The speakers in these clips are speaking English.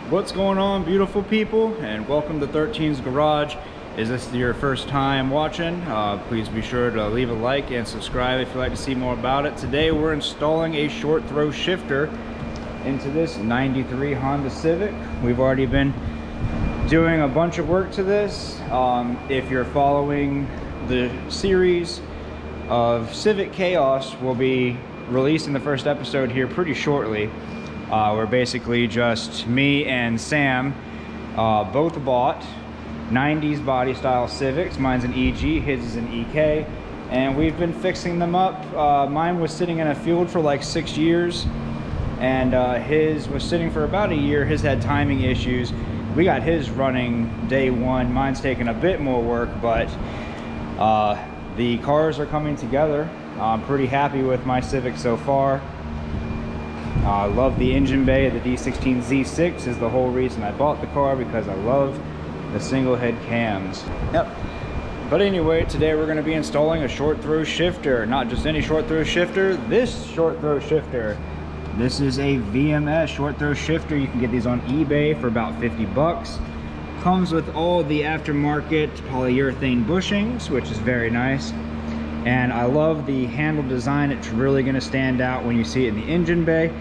What's going on, beautiful people, and welcome to 13's Garage. Is this your first time watching? Please be sure to leave a like and subscribe if you'd like to see more about it. Today we're installing a short throw shifter into this 93 Honda Civic. We've already been doing a bunch of work to this. If you're following the series of Civic Chaos, we'll be releasing the first episode here pretty shortly. We're basically just me and Sam both bought 90s body style Civics. Mine's an EG, his is an EK, and we've been fixing them up. Mine was sitting in a field for like 6 years, and his was sitting for about a year. His had timing issues. We got his running day one. Mine's taking a bit more work, but the cars are coming together. I'm pretty happy with my Civic so far. I love the engine bay of the D16 Z6 is the whole reason I bought the car, because I love the single head cams. Yep. But anyway, today we're going to be installing a short throw shifter. Not just any short throw shifter, this short throw shifter. This is a VMS short throw shifter. You can get these on eBay for about 50 bucks. Comes with all the aftermarket polyurethane bushings, which is very nice. And I love the handle design. It's really going to stand out when you see it in the engine bay.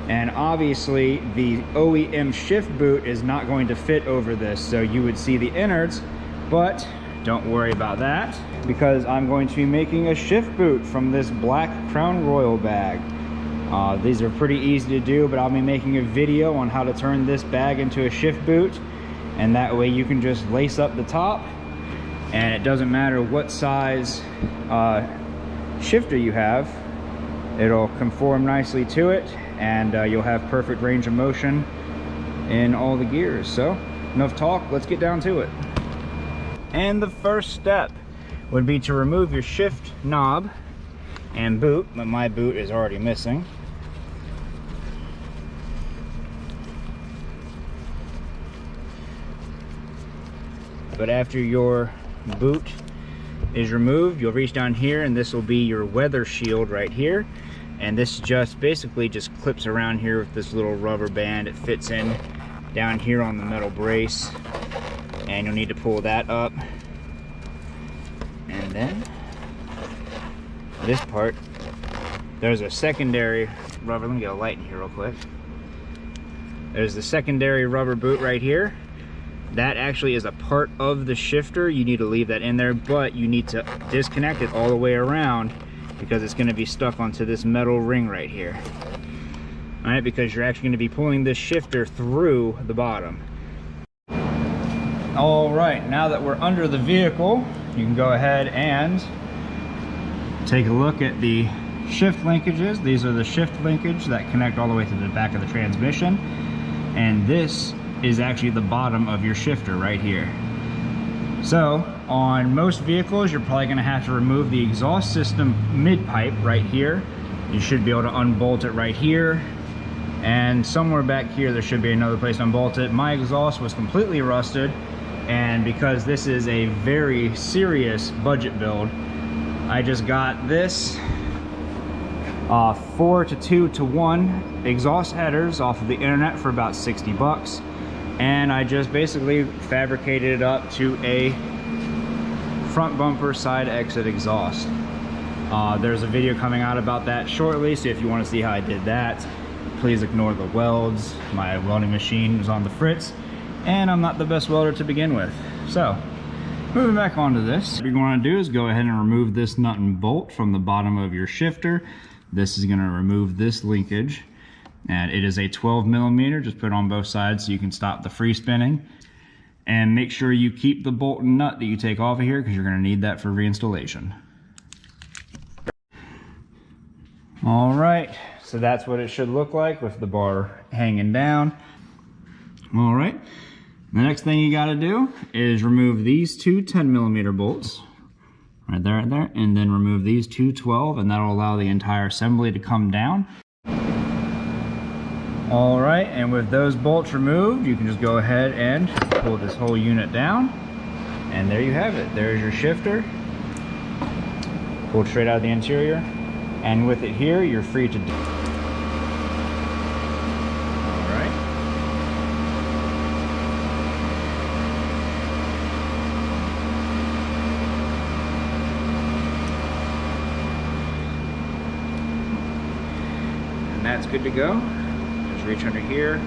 And obviously the OEM shift boot is not going to fit over this, so you would see the innards, but don't worry about that, because I'm going to be making a shift boot from this black Crown Royal bag. These are pretty easy to do, but I'll be making a video on how to turn this bag into a shift boot, and that way you can just lace up the top, and it doesn't matter what size shifter you have, it'll conform nicely to it, and you'll have perfect range of motion in all the gears. So enough talk, let's get down to it. And the first step would be to remove your shift knob and boot, but my boot is already missing. But after your boot is removed, you'll reach down here, and this will be your weather shield right here. And this just basically just clips around here with this little rubber band. It fits in down here on the metal brace, and you'll need to pull that up. And then this part, there's a secondary rubber. Let me get a light in here real quick. There's the secondary rubber boot right here. That actually is a part of the shifter. You need to leave that in there, but you need to disconnect it all the way around, because it's going to be stuck onto this metal ring right here. All right, because you're actually going to be pulling this shifter through the bottom. All right, now that we're under the vehicle, you can go ahead and take a look at the shift linkages. These are the shift linkage that connect all the way to the back of the transmission. And this is actually the bottom of your shifter right here. So on most vehicles, you're probably going to have to remove the exhaust system mid-pipe right here. You should be able to unbolt it right here, and somewhere back here there should be another place to unbolt it. My exhaust was completely rusted, and because this is a very serious budget build, I just got this 4 to 2 to 1 exhaust headers off of the internet for about 60 bucks. And I just basically fabricated it up to a front bumper side exit exhaust. There's a video coming out about that shortly, so if you want to see how I did that, please ignore the welds. My welding machine was on the fritz, and I'm not the best welder to begin with. So, moving back onto this, what you're going to do is go ahead and remove this nut and bolt from the bottom of your shifter. This is going to remove this linkage. And it is a 12mm, just put it on both sides so you can stop the free spinning. And make sure you keep the bolt and nut that you take off of here, because you're going to need that for reinstallation. All right, so that's what it should look like with the bar hanging down. All right, the next thing you got to do is remove these two 10mm bolts. Right there, and then remove these two 12, and that'll allow the entire assembly to come down. All right, and with those bolts removed, you can just go ahead and pull this whole unit down, and there you have it. There's your shifter, pulled straight out of the interior, and with it here, you're free to do. All right. that's good to go. Just reach under here,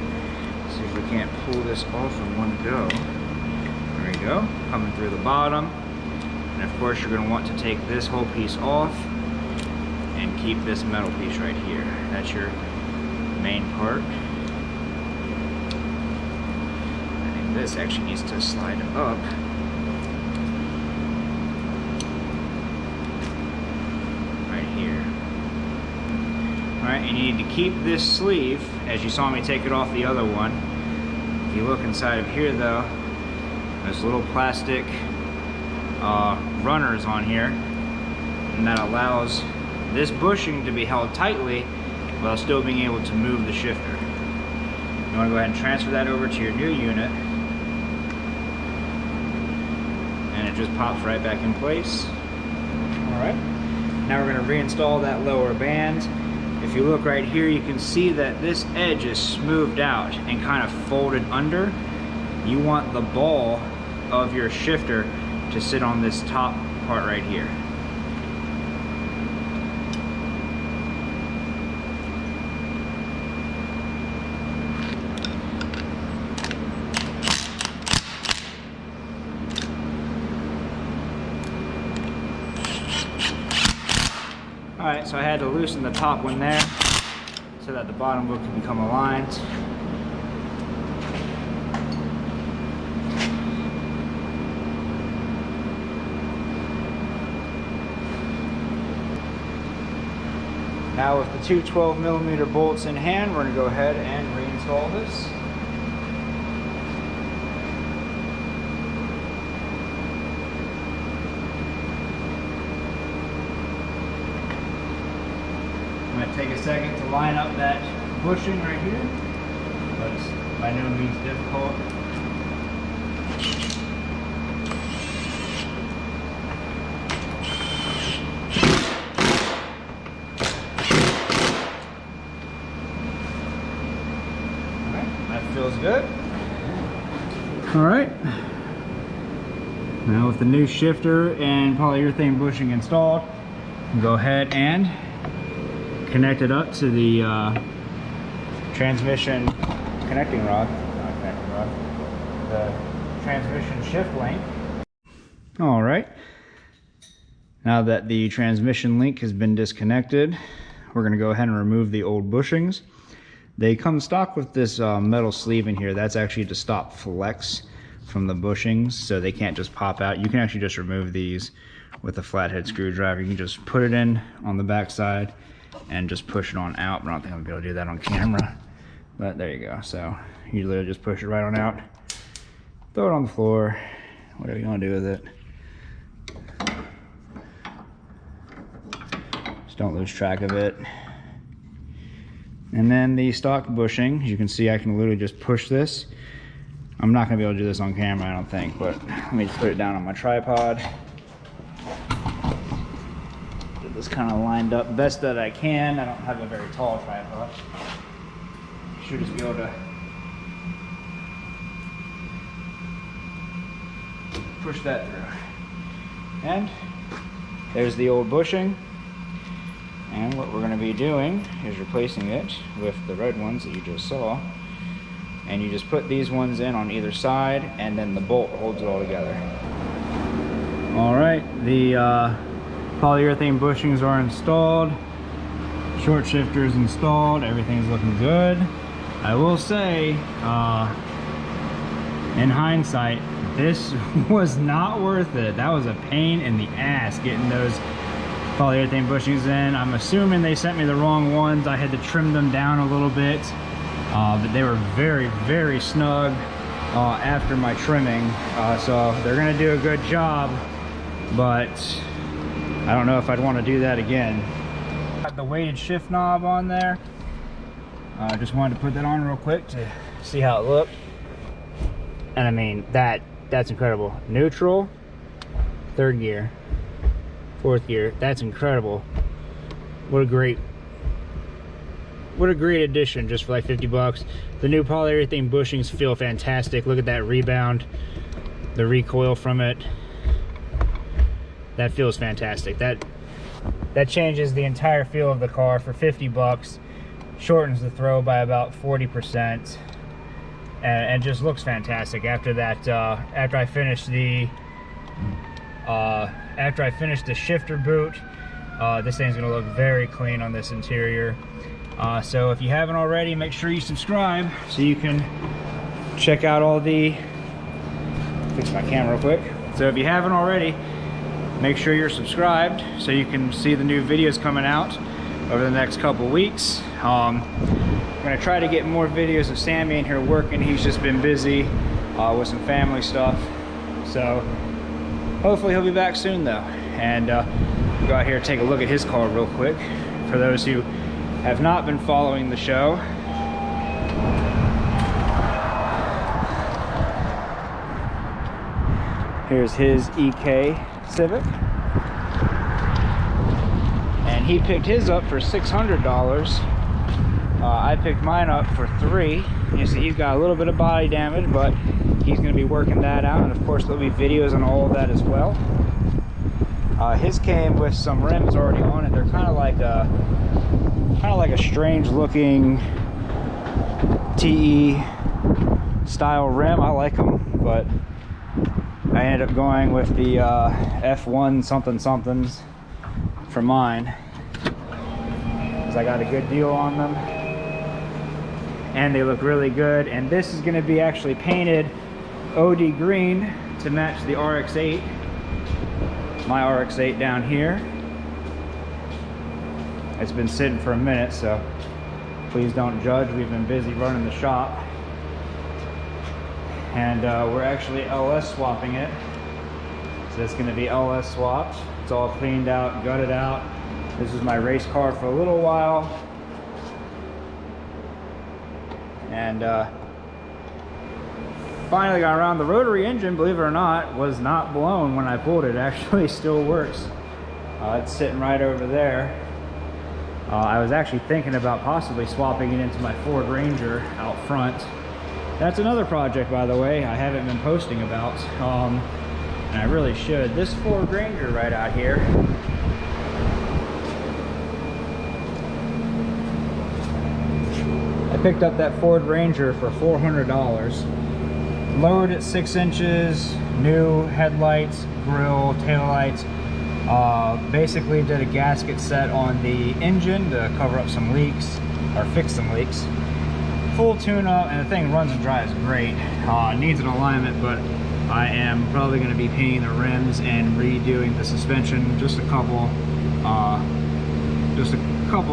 see if we can't pull this off in one go. There we go, coming through the bottom. And of course you're going to want to take this whole piece off and keep this metal piece right here. That's your main part. I think this actually needs to slide up. Right here. Alright, and you need to keep this sleeve, as you saw me take it off the other one. If you look inside of here though, there's little plastic runners on here, and that allows this bushing to be held tightly while still being able to move the shifter. You want to go ahead and transfer that over to your new unit, and it just pops right back in place. Alright, now we're going to reinstall that lower band. If you look right here, you can see that this edge is smoothed out and kind of folded under. You want the ball of your shifter to sit on this top part right here. Alright, so I had to loosen the top one there so that the bottom one can become aligned. Now with the two 12mm bolts in hand, we're going to go ahead and reinstall this. I'm going to take a second to line up that bushing right here, but it's by no means difficult. Feels good. All right. Now with the new shifter and polyurethane bushing installed, go ahead and connect it up to the transmission connecting rod. Not connecting rod. The transmission shift link. All right. Now that the transmission link has been disconnected, we're going to go ahead and remove the old bushings. They come stock with this metal sleeve in here. That's actually to stop flex from the bushings, so they can't just pop out. You can actually just remove these with a flathead screwdriver. You can just put it in on the back side and just push it on out. But I don't think I'm gonna be able to do that on camera. But there you go. So you literally just push it right on out, throw it on the floor, whatever you want to do with it. Just don't lose track of it. And then the stock bushing, as you can see, I can literally just push this. I'm not gonna be able to do this on camera, I don't think, but let me just put it down on my tripod. Get this kind of lined up best that I can. I don't have a very tall tripod. Should just be able to push that through. And there's the old bushing. And what we're going to be doing is replacing it with the red ones that you just saw. And you just put these ones in on either side, and then the bolt holds it all together. Alright, the polyurethane bushings are installed. Short shifter is installed. Everything's looking good. I will say, in hindsight, this was not worth it. That was a pain in the ass getting those polyurethane bushings in. I'm assuming they sent me the wrong ones. I had to trim them down a little bit, but they were very, very snug after my trimming. So they're gonna do a good job, but I don't know if I'd want to do that again. Got the weighted shift knob on there. I just wanted to put that on real quick to see how it looked. And I mean, that's incredible. Neutral, third gear, fourth gear. That's incredible. What a great addition just for like 50 bucks. The new polyurethane bushings feel fantastic. Look at that rebound, the recoil from it. That feels fantastic. That changes the entire feel of the car for 50 bucks. shortens the throw by about 40%, and just looks fantastic. After that, after I finish the shifter boot, this thing's gonna look very clean on this interior. So if you haven't already, make sure you subscribe so you can check out all the, fix my camera real quick. So if you haven't already, make sure you're subscribed so you can see the new videos coming out over the next couple weeks. I'm gonna try to get more videos of Sammy in here working. He's just been busy with some family stuff. So hopefully he'll be back soon though. And go out here and take a look at his car real quick. For those who have not been following the show, here's his EK Civic. And he picked his up for $600. I picked mine up for $300. You see he's got a little bit of body damage, but he's gonna be working that out. And of course there'll be videos on all of that as well. His came with some rims already on it. They're kind of like a strange looking TE style rim. I like them, but I ended up going with the F1 somethings for mine because I got a good deal on them and they look really good. And this is going to be actually painted OD green to match the RX-8, my RX-8 down here. It's been sitting for a minute, so please don't judge. We've been busy running the shop. And we're actually LS swapping it. So it's gonna be LS swapped. It's all cleaned out, gutted out. This is my race car for a little while. And finally got around. The rotary engine, believe it or not, was not blown when I pulled it. It actually still works. It's sitting right over there. I was actually thinking about possibly swapping it into my Ford Ranger out front. That's another project, by the way, I haven't been posting about, and I really should. This Ford Ranger right out here, I picked up that Ford Ranger for $400. Lowered it 6 inches, new headlights, grille, taillights. Basically did a gasket set on the engine to cover up some leaks, or fix some leaks. Full tune-up, and the thing runs and drives great. Needs an alignment, but I am probably going to be painting the rims and redoing the suspension. Just a couple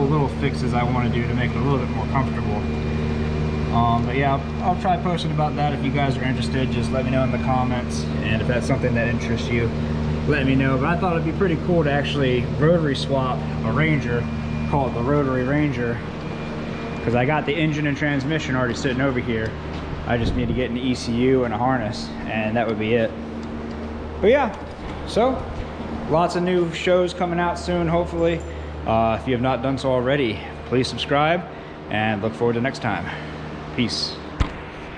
little fixes I want to do to make it a little bit more comfortable. But yeah, I'll try posting about that. If you guys are interested, just let me know in the comments, and if that's something that interests you, let me know. But I thought it'd be pretty cool to actually rotary swap a Ranger, call it the Rotary Ranger, because I got the engine and transmission already sitting over here. I just need to get an ECU and a harness, and that would be it. But yeah, so lots of new shows coming out soon, hopefully. If you have not done so already, please subscribe, and look forward to next time. Peace.